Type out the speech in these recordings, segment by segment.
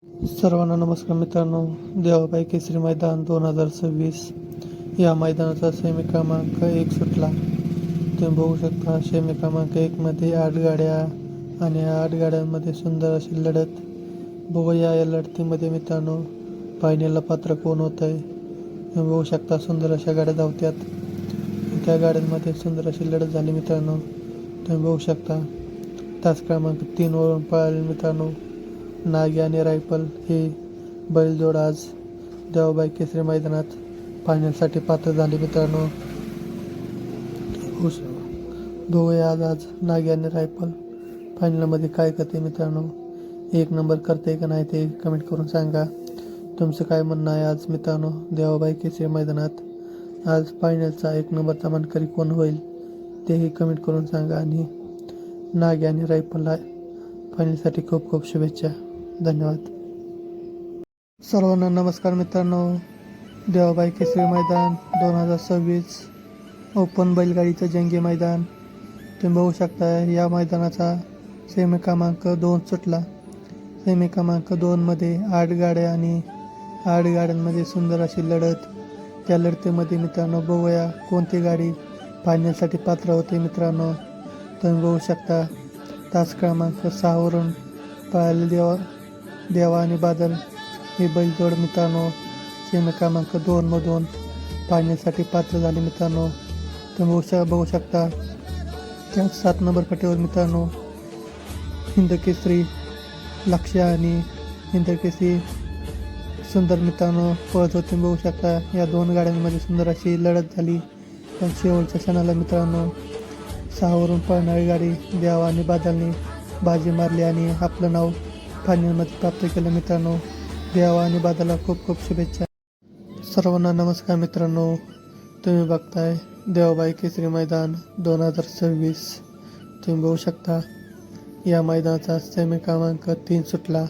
सर्वांना नमस्कार मित्रांनो. देवाबाई केसरी मैदान 2026 या मैदानाचा सेमी क्रमांक 1 सुटला. तुम्ही बघू शकता सेमी क्रमांक 1 मध्ये 8 गाड्या आणि 8 गाड्यांमध्ये सुंदर अशी लढत. बघूया या लढतीमध्ये मित्रांनो फायनलला पात्र कोण होत आहे. तुम्ही बघू शकता सुंदर अशा गाड्या धावत्यात. त्या गाड्यांमध्ये सुंदर अशी लढत झाली मित्रांनो. तुम्ही बघू शकता तास क्रमांक 3 वरून पळाले मित्रांनो. नागी आणि रायफल हे बैलजोड आज देवाबाई केसरी मैदानात फायनलसाठी पात्र झाले मित्रांनो. बघूया आज नागी आणि रायफल फायनलमध्ये काय करते मित्रांनो. 1 नंबर करते का नाही ते कमेंट करून सांगा. तुमचं काय म्हणणं आहे आज मित्रांनो. देवाबाई केसरी मैदानात आज फायनलचा 1 नंबरचा मानकरी कोण होईल तेही कमेंट करून सांगा. आणि नागी आणि रायफलला फायनलसाठी खूप खूप शुभेच्छा. धन्यवाद. सर्वांना नमस्कार मित्रांनो. देवाबाई केसरी मैदान 2026 ओपन बैलगाडीचं जंगी मैदान. तुम्ही बघू शकता या मैदानाचा सेमी क्रमांक 2 सुटला. सेमी क्रमांक 2 मध्ये 8 गाड्या आणि 8 गाड्यांमध्ये सुंदर अशी लढत. त्या लढतीमध्ये मित्रांनो बघूया कोणती गाडी फायनलसाठी पात्र होते मित्रांनो. तुम्ही बघू शकता तास क्रमांक 6 वरून पळालेले देवा आणि बादल हे बैलजोड मित्रांनो सेमी क्रमांक 2 मधून फायनलसाठी पात्र झाले मित्रांनो. तुम्ही बघू शकता त्या 7 नंबर पट्टीवर मित्रांनो हिंदकेसरी लक्ष आणि हिंदकेसरी सुंदर मित्रांनो पळत होते. बघू शकता या 2 गाड्यांमध्ये सुंदर अशी लढत झाली. पण शेवटच्या क्षणाला मित्रांनो 6 वरून पळणारी गाडी देवा आणि बादलने बाजी मारली आणि आपलं नाव फायनलमध्ये प्राप्त केलं मित्रांनो. देवा आणि बादलला खूप खूप शुभेच्छा. सर्वांना नमस्कार मित्रांनो. तुम्ही बघताय देवाबाई केसरी मैदान 2026. तुम्ही बघू शकता या मैदानाचा सेमी क्रमांक 3 सुटला.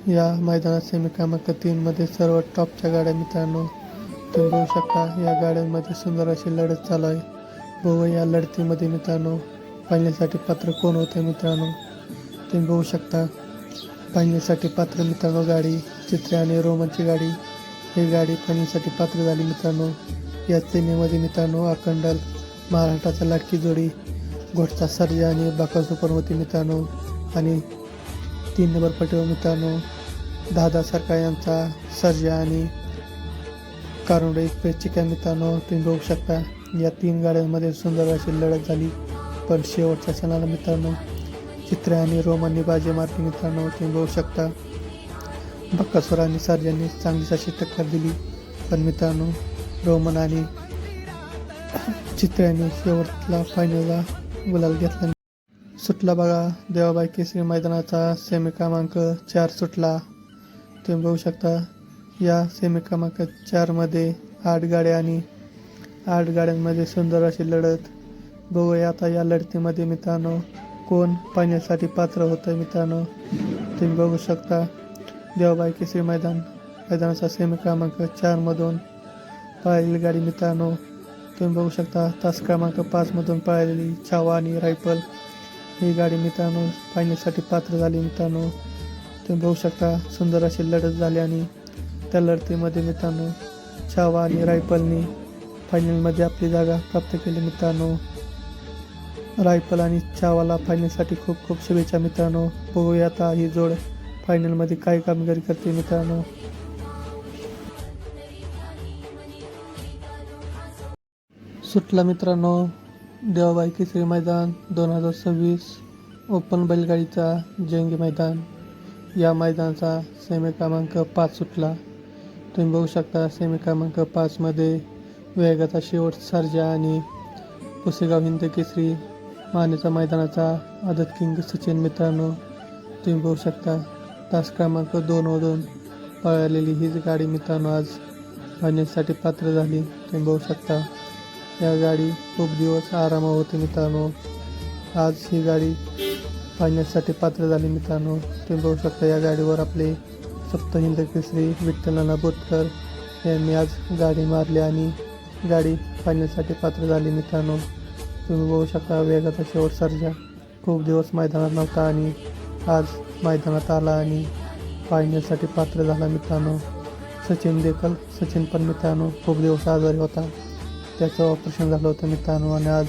या मैदानात सेमी क्रमांक 3 मध्ये सर्व टॉपच्या गाड्या मित्रांनो. तुम्ही बघू शकता या गाड्यांमध्ये सुंदर अशी लढत चालू आहे. बघू या लढतीमध्ये मित्रांनो फायनलसाठी पात्र कोण होते मित्रांनो. तुम्ही बघू शकता फायनलसाठी पात्र मित्रांनो गाडी चित्रे आणि रोमनची गाडी ही गाडी फायनलसाठी पात्र झाली मित्रांनो. या सेमीमध्ये मित्रांनो अखंडल महाराष्ट्राचा लाटकी जोडी घोटचा सर्जा आणि बाका सुपर होती मित्रांनो. आणि 3 नंबर पट्टीवर मित्रांनो दादा सरकार यांचा सर्जा आणि कारुंडे एक्सप्रेसची काय मित्रांनो. तुम्ही बघू शकता या 3 गाड्यांमध्ये सुंदर अशी लढत झाली. पण शेवटच्या क्षणाला मित्रांनो चित्रे आणि रोमननी बाजी मारली मित्रांनो. तुम्ही बघू शकता बक्कासुर आणि सर्जांनी चांगलीच अशी टक्कर दिली. पण मित्रांनो रोमन आणि चित्र्यांनी शेवटला फायनलला गुलाल घेतला सुटला. बघा देवाबाई केसरी मैदानाचा सेमी क्रमांक 4 सुटला. तुम्ही बघू शकता या सेमी क्रमांक 4 मध्ये 8 गाड्या आणि 8 गाड्यांमध्ये सुंदर अशी लढत. बघूया आता या लढतीमध्ये मित्रांनो कोण फायनलसाठी पात्र होतं मित्रांनो. तुम्ही बघू शकता देवाबाई केसरी मैदानाचा सेमी क्रमांक 4 मधून पळालेली गाडी मित्रांनो. तुम्ही बघू शकता तास क्रमांक 5 मधून पळालेली छावा आणि रायफल ही गाडी मित्रांनो फायनलसाठी पात्र झाली मित्रांनो. तुम्ही बघू शकता सुंदर अशी लढत झाली आणि त्या लढतीमध्ये मित्रांनो छावा आणि रायफलनी फायनलमध्ये आपली जागा प्राप्त केली मित्रांनो. रायफल आणि छावाला फायनलसाठी खूप खूप शुभेच्छा मित्रांनो. बघूया आता ही जोड फायनलमध्ये काय कामगिरी करते मित्रांनो. सुटला मित्रांनो देवाबाई केसरी मैदान 2026 ओपन बैलगाडीचा जंगी मैदान. या मैदानाचा सेमी क्रमांक 5 सुटला. तुम्ही बघू शकता सेमी क्रमांक 5 मध्ये वेगाचा शेवट सर्जा आणि पुसेगाव हिंद केसरी मानेचा मैदानाचा आदत किंग सचिन मित्रांनो. तुम्ही बघू शकता तास क्रमांक 2 मधून पळालेली हीच गाडी मित्रांनो आज फायनलसाठी पात्र झाली. तुम्ही बघू शकता या गाडी खूप दिवस आरामावर होती मित्रांनो. आज ही गाडी फायनलसाठी पात्र झाली मित्रांनो. तुम्ही बघू शकता या गाडीवर आपले सप्त हिंद केसरी विठ्ठल नाना बोतकर यांनी आज गाडी मारली आणि गाडी फायनलसाठी पात्र झाली मित्रांनो. तुम्ही बघू शकता वेगाचा शेवट सर्जा खूप दिवस मैदानात नव्हता आणि आज मैदानात आला आणि फायनलसाठी पात्र झाला मित्रांनो. सचिन पण मित्रांनो खूप दिवस आजारी होता, त्याचं ऑपरेशन झालं होतं मित्रांनो आणि आज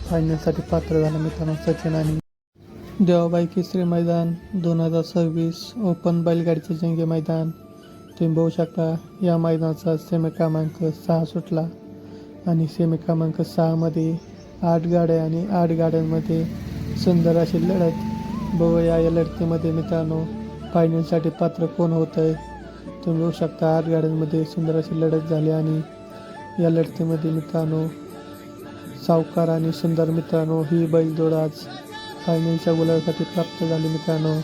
फायनलसाठी पात्र झाला मित्रांनो सचिन. आणि देवाबाई केसरी मैदान 2026 ओपन बैलगाडीचे जंगी मैदान तुम्ही बघू शकता. या मैदानाचा सेमी क्रमांक 6 सुटला आणि सेमी क्रमांक 6मध्ये 8 गाड्या आणि 8 गाड्यांमध्ये सुंदर अशी लढत. बघूया या लढतीमध्ये मित्रांनो फायनलसाठी पात्र कोण होतं आहे. तुम्ही बघू शकता 8 गाड्यांमध्ये सुंदर अशी लढत झाली आणि या लढतीमध्ये मित्रांनो सावकार आणि सुंदर मित्रांनो ही बैलजोड आज फायनलच्या गुलालासाठी प्राप्त झाली मित्रांनो.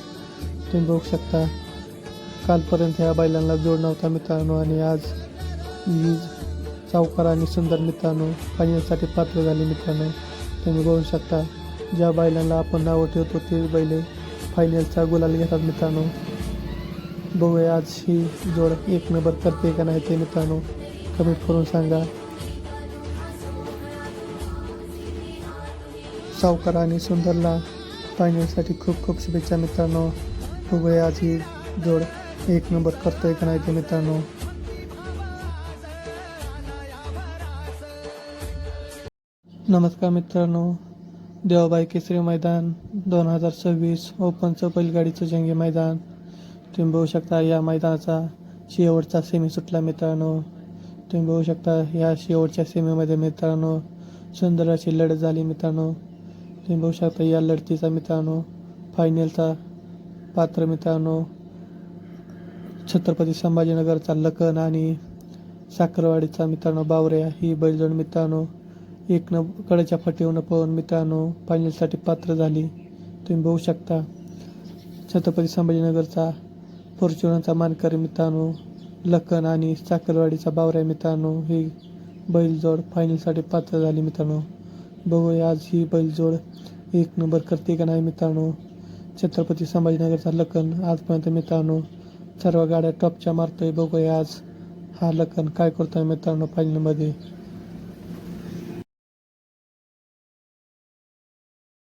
तुम्ही बघू शकता कालपर्यंत ह्या बैलांना जोड नव्हता मित्रांनो आणि आज ही सावकार आणि सुंदर मित्रांनो फायनलसाठी पात्र झाली मित्रांनो. तुम्ही बघू शकता ज्या बैलांना आपण नावं ठेवतो ते बैल फायनलचा गुलाल घेतात मित्रांनो. बघूया आज ही जोड एक नंबर करते का नाही ते मित्रांनो कमेंट करून सांगा. सावकार आणि सुंदरला फायनलसाठी खूप खूप शुभेच्छा मित्रांनो. बघूया आज ही जोड एक नंबर करतोय का नाही ते मित्रांनो. नमस्कार मित्रांनो, देवाबाई केसरी मैदान 2026 ओपनचं बैलगाडीचं जंगी मैदान तुम्ही बघू शकता. या मैदानाचा शेवटचा सेमी सुटला मित्रांनो. तुम्ही बघू शकता या शेवटच्या सेमीमध्ये मित्रांनो सुंदर अशी लढत झाली मित्रांनो. तुम्ही बघू शकता या लढतीचा मित्रांनो फायनलचा पात्र मित्रांनो छत्रपती संभाजीनगरचा लखन आणि साखरवाडीचा मित्रांनो बावऱ्या ही बैलजोड मित्रांनो कडेच्या फटीवरून पळून मित्रांनो फायनलसाठी पात्र झाली. तुम्ही बघू शकता छत्रपती संभाजीनगरचा फॉर्च्युनरचा मानकरी मित्रांनो लखन आणि साखरवाडीचा बावऱ्या मित्रांनो ही बैलजोड फायनलसाठी पात्र झाली मित्रांनो. बघूया आज ही बैलजोड एक नंबर करते का नाही मित्रांनो. छत्रपती संभाजीनगरचा लखन आजपर्यंत मित्रांनो सर्व गाड्या टॉपच्या मारतोय. बघूया आज हा लखन काय करतोय मित्रांनो फायनलमध्ये.